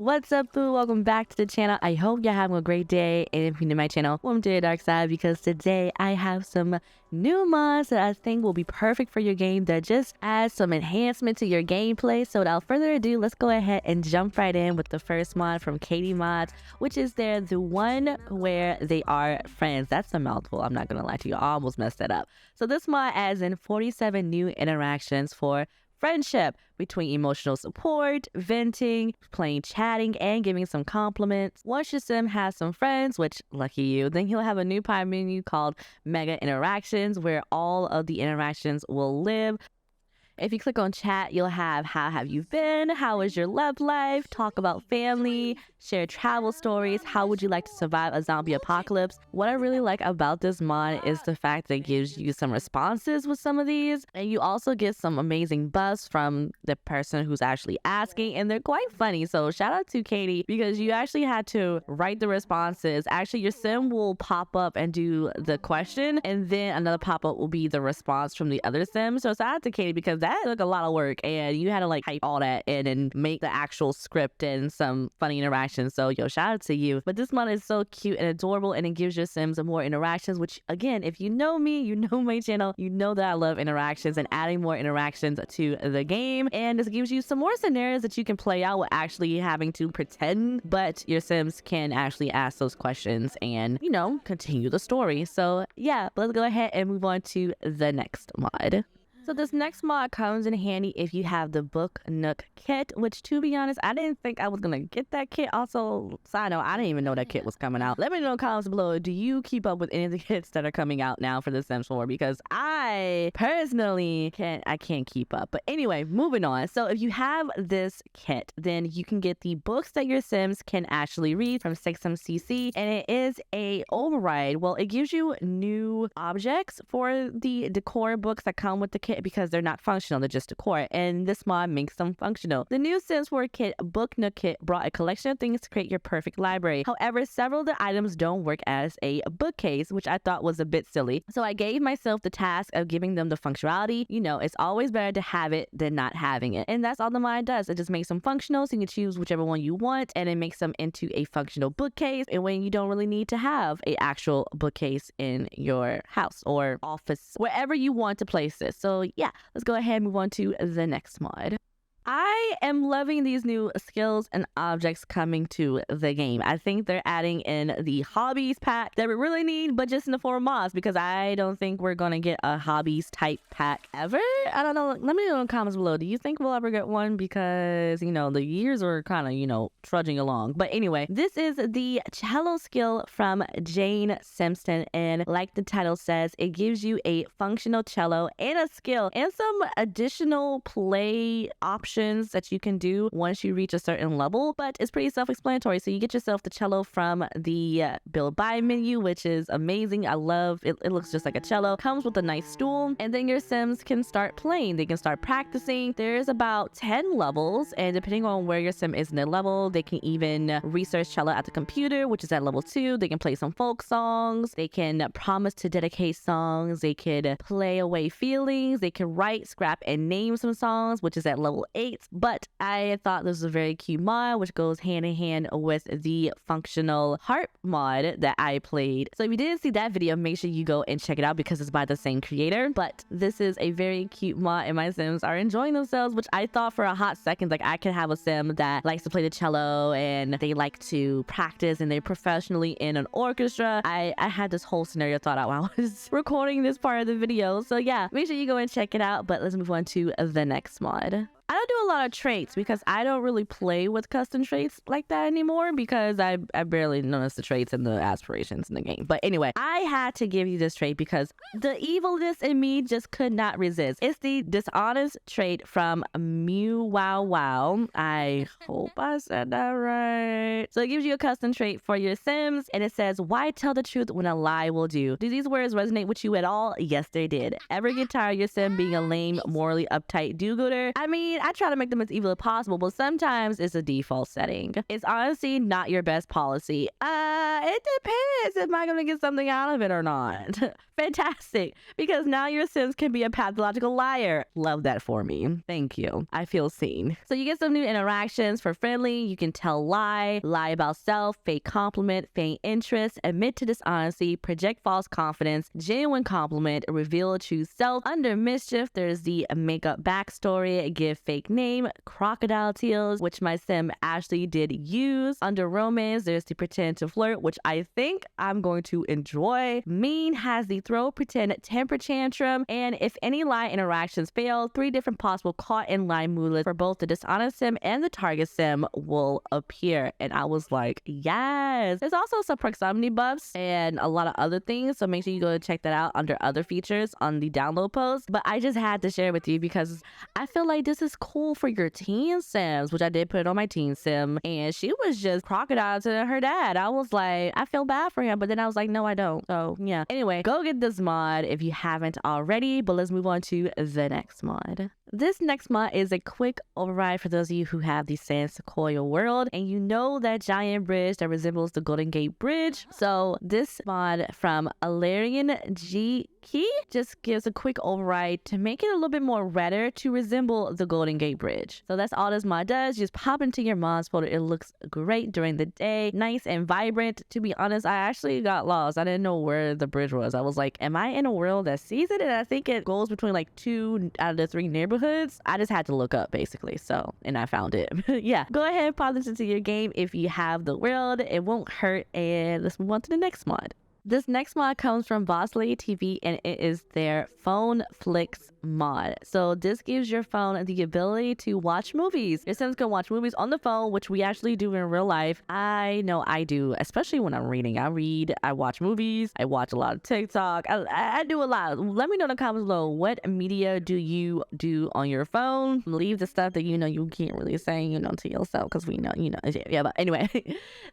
What's up, boo? Welcome back to the channel. I hope you're having a great day. And if you're new to my channel, welcome to the dark side, because today I have some new mods that I think will be perfect for your game that just adds some enhancement to your gameplay. So without further ado, let's go ahead and jump right in with the first mod from Katie Mods, which is the one where they are friends. That's a mouthful. I'm not gonna lie to you. I almost messed that up. So this mod adds in 47 new interactions for friendship between emotional support, venting, playing, chatting, and giving some compliments. Once your sim has some friends, which lucky you, then he'll have a new pie menu called Mega Interactions, where all of the interactions will live. If you click on chat, you'll have how have you been, how is your love life, talk about family, share travel stories, how would you like to survive a zombie apocalypse. What I really like about this mod is the fact that it gives you some responses with some of these, and you also get some amazing buffs from the person who's actually asking, and they're quite funny. So shout out to Katie, because you actually had to write the responses. Actually, your sim will pop up and do the question, and then another pop-up will be the response from the other sim. So shout out to Katie, because that took a lot of work, and you had to like type all that in and make the actual script and some funny interactions. So yo, shout out to you. But this mod is so cute and adorable, and it gives your sims more interactions, which again, if you know me, you know my channel, you know that I love interactions and adding more interactions to the game. And this gives you some more scenarios that you can play out with actually having to pretend, but your sims can actually ask those questions and, you know, continue the story. So yeah, let's go ahead and move on to the next mod. So this next mod comes in handy if you have the Book Nook kit, which to be honest, I didn't think I was gonna get that kit. Also, side note, I didn't even know that kit was coming out. Let me know in the comments below, do you keep up with any of the kits that are coming out now for The Sims 4? Because I personally can't keep up. But anyway, moving on. So if you have this kit, then you can get the books that your sims can actually read from 6MCC, and it is a override. Well, it gives you new objects for the decor books that come with the kit, because they're not functional, they're just decor, and this mod makes them functional. The new Sims 4 kit, Book Nook kit, brought a collection of things to create your perfect library. However, several of the items don't work as a bookcase, which I thought was a bit silly. So I gave myself the task of giving them the functionality. You know, it's always better to have it than not having it. And that's all the mod does. It just makes them functional, so you can choose whichever one you want, and it makes them into a functional bookcase, and when you don't really need to have a actual bookcase in your house or office, wherever you want to place this. So yeah, let's go ahead and move on to the next mod. I am loving these new skills and objects coming to the game. I think they're adding in the hobbies pack that we really need, but just in the form of mods, because I don't think we're gonna get a hobbies type pack ever. I don't know. Let me know in the comments below. Do you think we'll ever get one? Because, you know, the years are kind of, you know, trudging along. But anyway, this is the cello skill from Jane Simpson, and like the title says, it gives you a functional cello and a skill and some additional play options that you can do once you reach a certain level, but it's pretty self-explanatory. So you get yourself the cello from the build buy menu, which is amazing. I love it. It looks just like a cello, comes with a nice stool, and then your sims can start playing. They can start practicing. There's about 10 levels, and depending on where your sim is in their level, they can even research cello at the computer, which is at level 2. They can play some folk songs, they can promise to dedicate songs, they could play away feelings, they can write, scrap, and name some songs, which is at level 8. But I thought this was a very cute mod, which goes hand in hand with the functional harp mod that I played. So if you didn't see that video, make sure you go and check it out, because it's by the same creator. But this is a very cute mod, and my sims are enjoying themselves, which I thought for a hot second, like I could have a sim that likes to play the cello and they like to practice and they're professionally in an orchestra. I had this whole scenario thought out while I was recording this part of the video. So yeah, make sure you go and check it out. But let's move on to the next mod. I don't do a lot of traits, because I don't really play with custom traits like that anymore, because I barely notice the traits and the aspirations in the game. But anyway, I had to give you this trait because the evilness in me just could not resist. It's the dishonest trait from Mew Wow Wow. I hope I said that right. So it gives you a custom trait for your sims, and it says, why tell the truth when a lie will do? Do these words resonate with you at all? Yes, they did. Ever get tired of your sim being a lame, morally uptight do-gooder? I mean, I try to make them as evil as possible, but sometimes it's a default setting. It's honestly not your best policy. It depends. Am I gonna get something out of it or not? Fantastic, because now your Sims can be a pathological liar. Love that for me. Thank you. I feel seen. So you get some new interactions for friendly. You can tell lie about self, fake compliment, feign interest, admit to dishonesty, project false confidence, genuine compliment, reveal true self. Under mischief, there's the makeup backstory, give fake name, crocodile tears, which my Sim Ashley did use. Under romance, there's the pretend to flirt, which I think I'm going to enjoy. Mean has the throw pretend temper tantrum, and if any lie interactions fail, 3 different possible caught in lie moodlets for both the dishonest Sim and the target Sim will appear. And I was like, yes. There's also some proximity buffs and a lot of other things, so make sure you go check that out under other features on the download post. But I just had to share with you because I feel like this is cool for your teen Sims, which I did put it on my teen Sim, and she was just crocodile to her dad. I was like, I feel bad for him, but then I was like, no, I don't. So yeah. Anyway, go get this mod if you haven't already, but let's move on to the next mod. This next mod is a quick override for those of you who have the San Sequoia world and you know that giant bridge that resembles the Golden Gate Bridge. So this mod from Alarian G Key just gives a quick override to make it a little bit more redder to resemble the Golden Gate Bridge. So that's all this mod does. You just pop into your mods folder. It looks great during the day, nice and vibrant. To be honest, I actually got lost. I didn't know where the bridge was. I was like, am I in a world that sees it? And I think it goes between like 2 out of the 3 neighborhoods. I just had to look up basically. So, and I found it. Yeah, go ahead and pop this into your game if you have the world. It won't hurt. And let's move on to the next mod. This next mod comes from Boss Lady TV and it is their Phone Flicks mod. So this gives your phone the ability to watch movies. Your Sims can watch movies on the phone, which we actually do in real life. I know I do, especially when I'm reading. I read, I watch movies, I watch a lot of TikTok. I do a lot. Let me know in the comments below, what media do you do on your phone? Leave the stuff that you know you can't really say, you know, to yourself, because we know, you know, yeah, but anyway,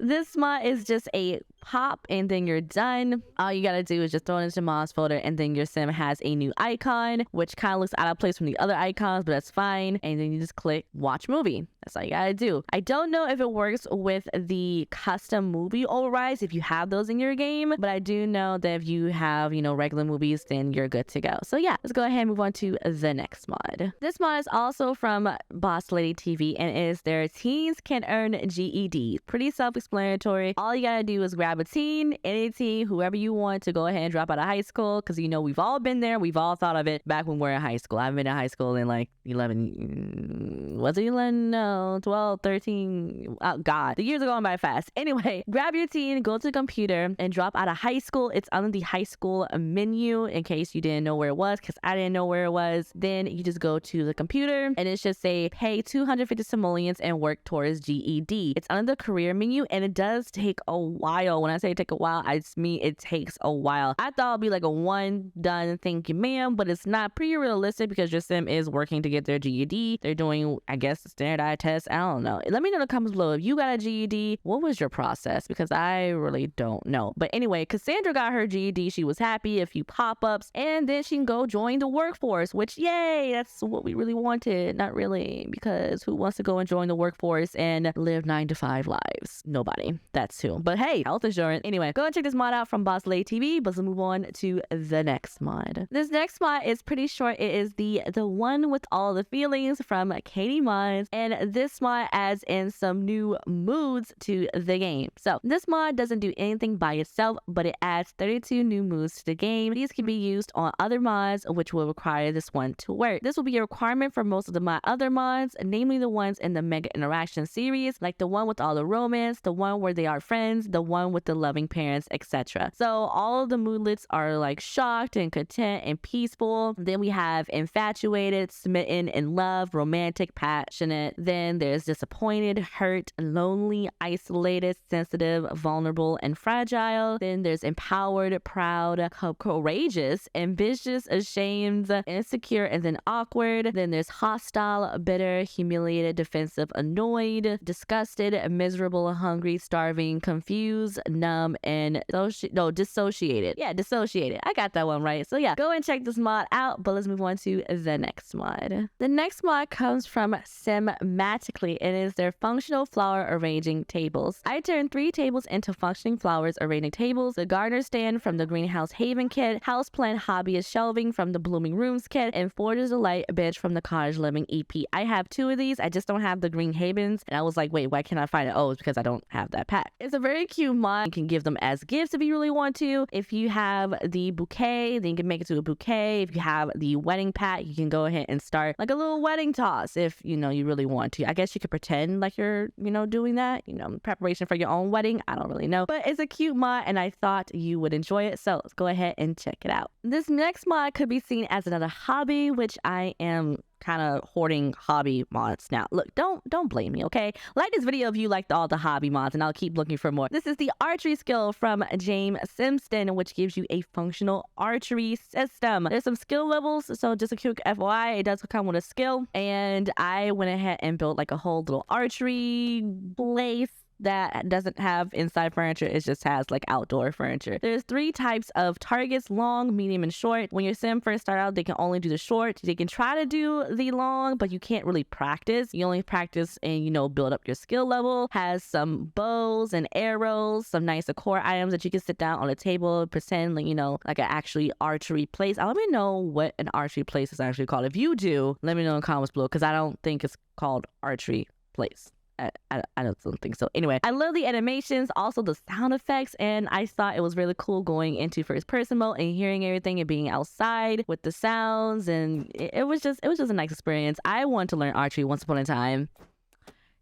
this mod is just a pop and then you're done. All you gotta do is just throw it into mods folder and then your Sim has a new icon, which kind of looks out of place from the other icons, but that's fine. And then you just click watch movie. That's all you gotta do. I don't know if it works with the custom movie overrides if you have those in your game, but I do know that if you have, you know, regular movies, then you're good to go. So yeah, let's go ahead and move on to the next mod. This mod is also from Boss Lady TV and is their Teens Can Earn GED. Pretty self-explanatory. All you gotta do is grab a teen, any teen, whoever you want to go ahead and drop out of high school, because you know we've all been there, we've all thought of it back when we're in high school. I've been in high school in like 11, was it 11? No, 12, 13, oh god, the years are going by fast. Anyway, grab your teen, go to the computer and drop out of high school. It's under the high school menu in case you didn't know where it was, because I didn't know where it was. Then you just go to the computer and it should say pay 250 simoleons and work towards GED. It's under the career menu and it does take a while. When I say take a while, I mean it takes a while. I thought it'd be like a one done thank you ma'am, but it's not. Pretty realistic because your Sim is working to get their GED. They're doing, I guess, the standardized test. I don't know. Let me know in the comments below if you got a GED. What was your process? Because I really don't know. But anyway, Cassandra got her GED. She was happy, a few pop-ups, and then she can go join the workforce, which yay, that's what we really wanted. Not really, because who wants to go and join the workforce and live 9-to-5 lives? Nobody. That's who. But hey, health insurance. Anyway, go and check this mod out from Boss Lady TV, but let's move on to the next mod. This next mod is pretty short. It is the one with all the feelings from Katie Mods, and this mod adds in some new moods to the game. So this mod doesn't do anything by itself, but it adds 32 new moods to the game. These can be used on other mods, which will require this one to work. This will be a requirement for most of the other mods, namely the ones in the Mega Interaction series, like the one with all the romance, the one where they are friends, the one with the loving parents, etc. So all of the moodlets are like shocked and content and peaceful. Then we have infatuated, smitten, in love, romantic, passionate. Then Then there's disappointed, hurt, lonely, isolated, sensitive, vulnerable, and fragile. Then there's empowered, proud, courageous, ambitious, ashamed, insecure, and then awkward. Then there's hostile, bitter, humiliated, defensive, annoyed, disgusted, miserable, hungry, starving, confused, numb, and dissociated. Yeah, dissociated. I got that one right. So yeah, go and check this mod out, but let's move on to the next mod. The next mod comes from ItsmeTroi. It is their functional flower arranging tables. I turned 3 tables into functioning flowers arranging tables, the gardener stand from the Greenhouse Haven kit, houseplant hobbyist shelving from the Blooming Rooms kit, and Forger's Delight bench from the Cottage Living EP. I have 2 of these. I just don't have the Green Havens, and I was like, wait, why can't I find it? Oh, it's because I don't have that pack. It's a very cute mod. You can give them as gifts if you really want to. If you have the bouquet, then you can make it to a bouquet. If you have the wedding pack, you can go ahead and start like a little wedding toss if you really want to. I guess you could pretend like you're doing that, preparation for your own wedding. I don't really know, but it's a cute mod and I thought you would enjoy it, so let's go ahead and check it out. This next mod could be seen as another hobby, which I am kind of hoarding hobby mods now. Look, don't blame me, okay? Like this video if you liked all the hobby mods, and I'll keep looking for more. This is the archery skill from James Simpson, which gives you a functional archery system. There's some skill levels, so just a quick FYI, it does come with a skill, and I went ahead and built like a whole little archery place that doesn't have inside furniture. It just has like outdoor furniture. There's 3 types of targets: long, medium, and short. When your sim first start out, they can only do the short. They can try to do the long, but you can't really practice. You only practice and build up your skill level. Has some bows and arrows, some nice decor items that you can sit down on a table, pretend like like an actually archery place. Let me know what an archery place is actually called. If you do, let me know in the comments below, because I don't think it's called archery place. I don't think so. Anyway, I love the animations, also the sound effects, and I thought it was really cool going into first person mode and hearing everything and being outside with the sounds, and it was just a nice experience. I wanted to learn archery once upon a time.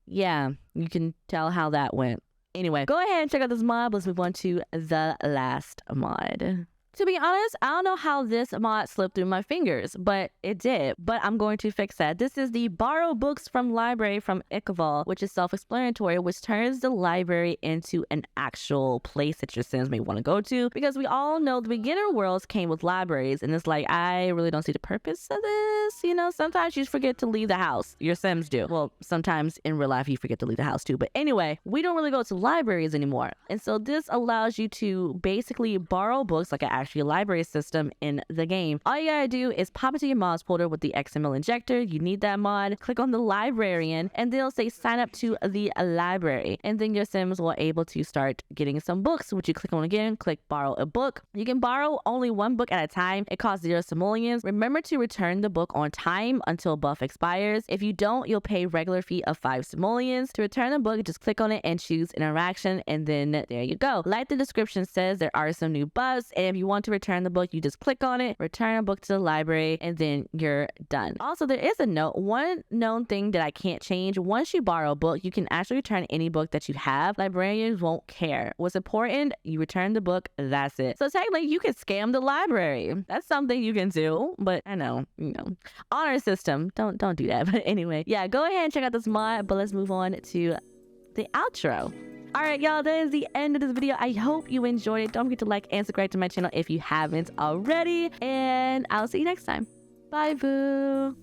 Yeah, you can tell how that went. Anyway, go ahead and check out this mod. Let's move on to the last mod. To be honest, I don't know how this mod slipped through my fingers, but it did. But I'm going to fix that. This is the Borrow Books from Library from Ichabod, which is self-explanatory, which turns the library into an actual place that your Sims may want to go to. Because we all know the beginner worlds came with libraries, and it's like, I really don't see the purpose of this. Sometimes you forget to leave the house. Your Sims do. Well, sometimes in real life you forget to leave the house too. But anyway, we don't really go to libraries anymore. And so this allows you to basically borrow books like an actually library system in the game. All you gotta do is pop into your mods folder with the XML injector. You need that mod. Click on the librarian, and they'll say sign up to the library, and then your Sims will able to start getting some books, which you click on again. Click borrow a book. You can borrow only 1 book at a time. It costs 0 simoleons. Remember to return the book on time until buff expires. If you don't, you'll pay regular fee of 5 simoleons. To return the book, just click on it and choose interaction, and then there you go. Like the description says, there are some new buffs, and if you want to return the book, you just click on it, return a book to the library, and then you're done. Also, there is a note. One known thing that I can't change: once you borrow a book, you can actually return any book that you have. Librarians won't care. What's important, you return the book, that's it. So technically you can scam the library. That's something you can do, but I know, honor system, don't do that. But anyway, yeah, go ahead and check out this mod, but let's move on to the outro. Alright y'all, that is the end of this video. I hope you enjoyed it. Don't forget to like and subscribe to my channel if you haven't already. And I'll see you next time. Bye boo.